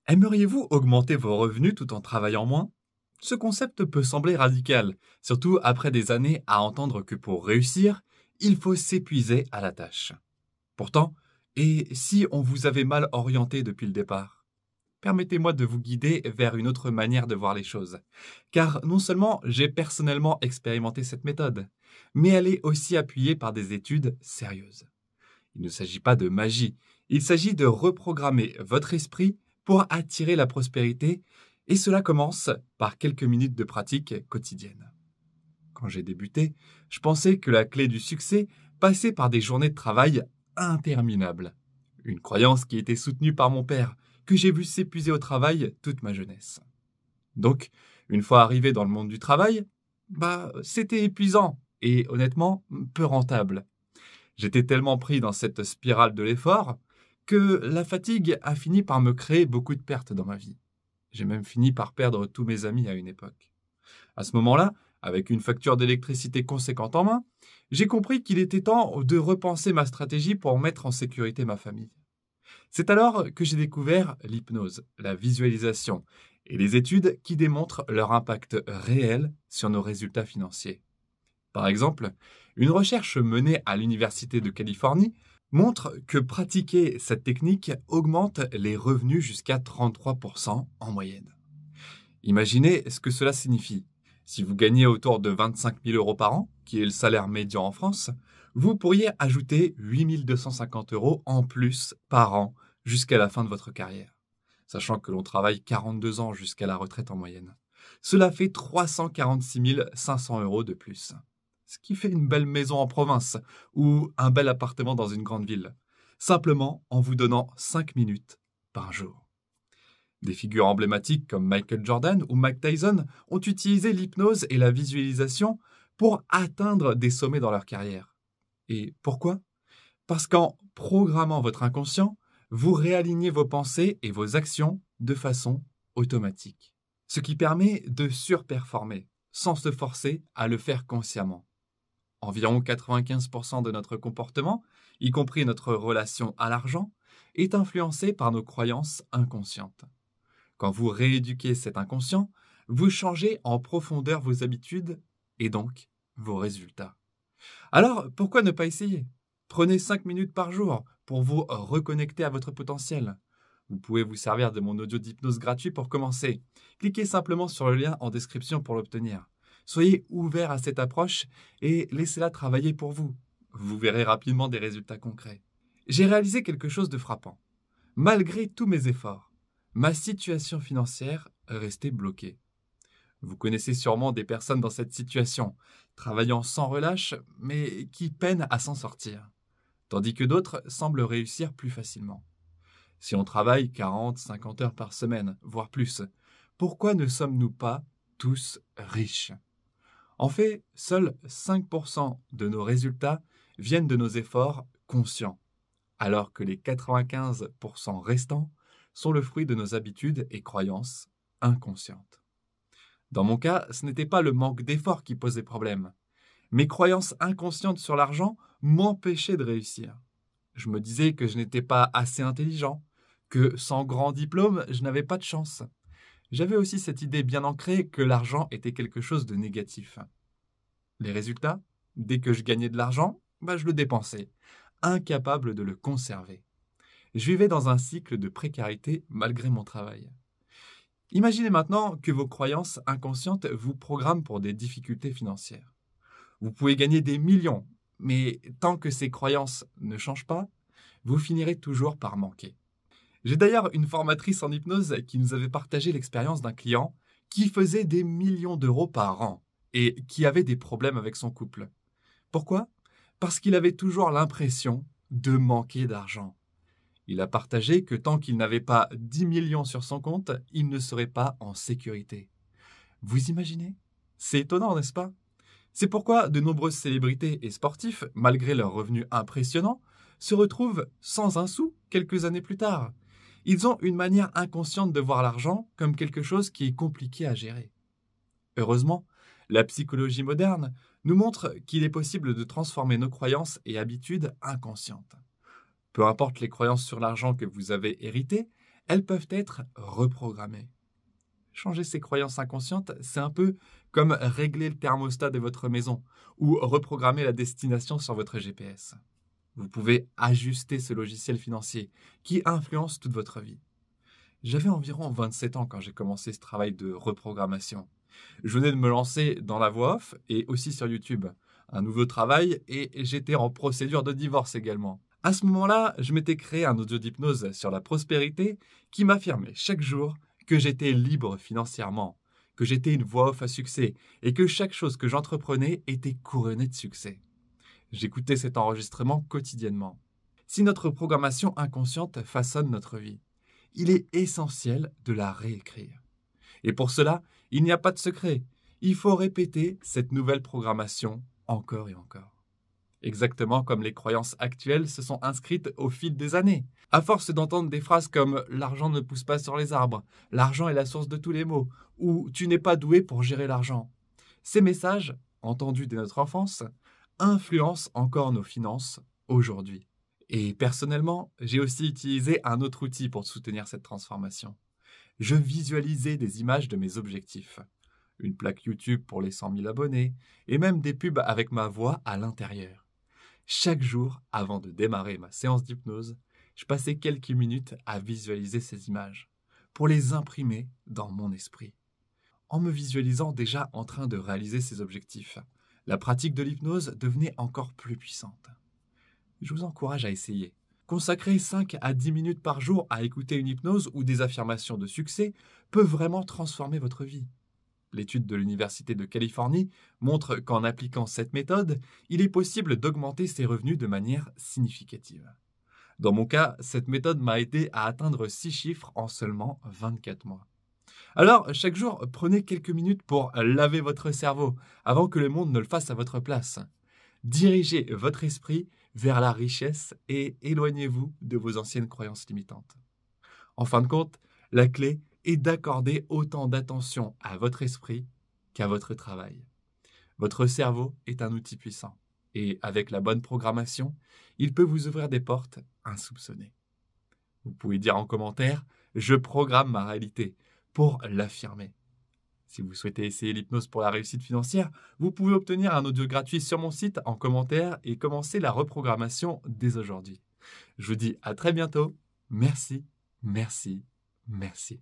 Aimeriez-vous augmenter vos revenus tout en travaillant moins? Ce concept peut sembler radical, surtout après des années à entendre que pour réussir, il faut s'épuiser à la tâche. Pourtant, et si on vous avait mal orienté depuis le départ? Permettez-moi de vous guider vers une autre manière de voir les choses. Car non seulement j'ai personnellement expérimenté cette méthode, mais elle est aussi appuyée par des études sérieuses. Il ne s'agit pas de magie, il s'agit de reprogrammer votre esprit pour attirer la prospérité, et cela commence par quelques minutes de pratique quotidienne. Quand j'ai débuté, je pensais que la clé du succès passait par des journées de travail interminables. Une croyance qui était soutenue par mon père, que j'ai vu s'épuiser au travail toute ma jeunesse. Donc, une fois arrivé dans le monde du travail, c'était épuisant et honnêtement peu rentable. J'étais tellement pris dans cette spirale de l'effort que la fatigue a fini par me créer beaucoup de pertes dans ma vie. J'ai même fini par perdre tous mes amis à une époque. À ce moment-là, avec une facture d'électricité conséquente en main, j'ai compris qu'il était temps de repenser ma stratégie pour mettre en sécurité ma famille. C'est alors que j'ai découvert l'hypnose, la visualisation et les études qui démontrent leur impact réel sur nos résultats financiers. Par exemple, une recherche menée à l'Université de Californie montre que pratiquer cette technique augmente les revenus jusqu'à 33% en moyenne. Imaginez ce que cela signifie. Si vous gagnez autour de 25 000 euros par an, qui est le salaire médian en France, vous pourriez ajouter 8 250 euros en plus par an jusqu'à la fin de votre carrière, sachant que l'on travaille 42 ans jusqu'à la retraite en moyenne. Cela fait 346 500 euros de plus, ce qui fait une belle maison en province ou un bel appartement dans une grande ville, simplement en vous donnant 5 minutes par jour. Des figures emblématiques comme Michael Jordan ou Mike Tyson ont utilisé l'hypnose et la visualisation pour atteindre des sommets dans leur carrière. Et pourquoi? Parce qu'en programmant votre inconscient, vous réalignez vos pensées et vos actions de façon automatique, ce qui permet de surperformer sans se forcer à le faire consciemment. Environ 95% de notre comportement, y compris notre relation à l'argent, est influencé par nos croyances inconscientes. Quand vous rééduquez cet inconscient, vous changez en profondeur vos habitudes et donc vos résultats. Alors, pourquoi ne pas essayer? Prenez 5 minutes par jour pour vous reconnecter à votre potentiel. Vous pouvez vous servir de mon audio d'hypnose gratuit pour commencer. Cliquez simplement sur le lien en description pour l'obtenir. Soyez ouvert à cette approche et laissez-la travailler pour vous. Vous verrez rapidement des résultats concrets. J'ai réalisé quelque chose de frappant. Malgré tous mes efforts, ma situation financière restait bloquée. Vous connaissez sûrement des personnes dans cette situation, travaillant sans relâche, mais qui peinent à s'en sortir, tandis que d'autres semblent réussir plus facilement. Si on travaille 40, 50 heures par semaine, voire plus, pourquoi ne sommes-nous pas tous riches? En fait, seuls 5% de nos résultats viennent de nos efforts conscients, alors que les 95% restants sont le fruit de nos habitudes et croyances inconscientes. Dans mon cas, ce n'était pas le manque d'effort qui posait problème. Mes croyances inconscientes sur l'argent m'empêchaient de réussir. Je me disais que je n'étais pas assez intelligent, que sans grand diplôme, je n'avais pas de chance. J'avais aussi cette idée bien ancrée que l'argent était quelque chose de négatif. Les résultats, dès que je gagnais de l'argent, je le dépensais, incapable de le conserver. Je vivais dans un cycle de précarité malgré mon travail. Imaginez maintenant que vos croyances inconscientes vous programment pour des difficultés financières. Vous pouvez gagner des millions, mais tant que ces croyances ne changent pas, vous finirez toujours par manquer. J'ai d'ailleurs une formatrice en hypnose qui nous avait partagé l'expérience d'un client qui faisait des millions d'euros par an et qui avait des problèmes avec son couple. Pourquoi? Parce qu'il avait toujours l'impression de manquer d'argent. Il a partagé que tant qu'il n'avait pas 10 millions sur son compte, il ne serait pas en sécurité. Vous imaginez? C'est étonnant, n'est-ce pas? C'est pourquoi de nombreuses célébrités et sportifs, malgré leurs revenus impressionnants, se retrouvent sans un sou quelques années plus tard. Ils ont une manière inconsciente de voir l'argent comme quelque chose qui est compliqué à gérer. Heureusement, la psychologie moderne nous montre qu'il est possible de transformer nos croyances et habitudes inconscientes. Peu importe les croyances sur l'argent que vous avez héritées, elles peuvent être reprogrammées. Changer ses croyances inconscientes, c'est un peu comme régler le thermostat de votre maison ou reprogrammer la destination sur votre GPS. Vous pouvez ajuster ce logiciel financier qui influence toute votre vie. J'avais environ 27 ans quand j'ai commencé ce travail de reprogrammation. Je venais de me lancer dans la voix off et aussi sur YouTube. Un nouveau travail et j'étais en procédure de divorce également. À ce moment-là, je m'étais créé un audio d'hypnose sur la prospérité qui m'affirmait chaque jour que j'étais libre financièrement, que j'étais une voix off à succès et que chaque chose que j'entreprenais était couronnée de succès. J'écoutais cet enregistrement quotidiennement. Si notre programmation inconsciente façonne notre vie, il est essentiel de la réécrire. Et pour cela, il n'y a pas de secret. Il faut répéter cette nouvelle programmation encore et encore. Exactement comme les croyances actuelles se sont inscrites au fil des années. À force d'entendre des phrases comme « l'argent ne pousse pas sur les arbres »,« l'argent est la source de tous les maux » ou « tu n'es pas doué pour gérer l'argent ». Ces messages, entendus dès notre enfance, influencent encore nos finances aujourd'hui. Et personnellement, j'ai aussi utilisé un autre outil pour soutenir cette transformation. Je visualisais des images de mes objectifs. Une plaque YouTube pour les 100 000 abonnés et même des pubs avec ma voix à l'intérieur. Chaque jour, avant de démarrer ma séance d'hypnose, je passais quelques minutes à visualiser ces images pour les imprimer dans mon esprit. En me visualisant déjà en train de réaliser ces objectifs, la pratique de l'hypnose devenait encore plus puissante. Je vous encourage à essayer. Consacrer 5 à 10 minutes par jour à écouter une hypnose ou des affirmations de succès peut vraiment transformer votre vie. L'étude de l'Université de Californie montre qu'en appliquant cette méthode, il est possible d'augmenter ses revenus de manière significative. Dans mon cas, cette méthode m'a aidé à atteindre 6 chiffres en seulement 24 mois. Alors, chaque jour, prenez quelques minutes pour laver votre cerveau avant que le monde ne le fasse à votre place. Dirigez votre esprit vers la richesse et éloignez-vous de vos anciennes croyances limitantes. En fin de compte, la clé est d'accorder autant d'attention à votre esprit qu'à votre travail. Votre cerveau est un outil puissant et avec la bonne programmation, il peut vous ouvrir des portes insoupçonnées. Vous pouvez dire en commentaire « Je programme ma réalité » pour l'affirmer. Si vous souhaitez essayer l'hypnose pour la réussite financière, vous pouvez obtenir un audio gratuit sur mon site en commentaire et commencer la reprogrammation dès aujourd'hui. Je vous dis à très bientôt. Merci, merci, merci.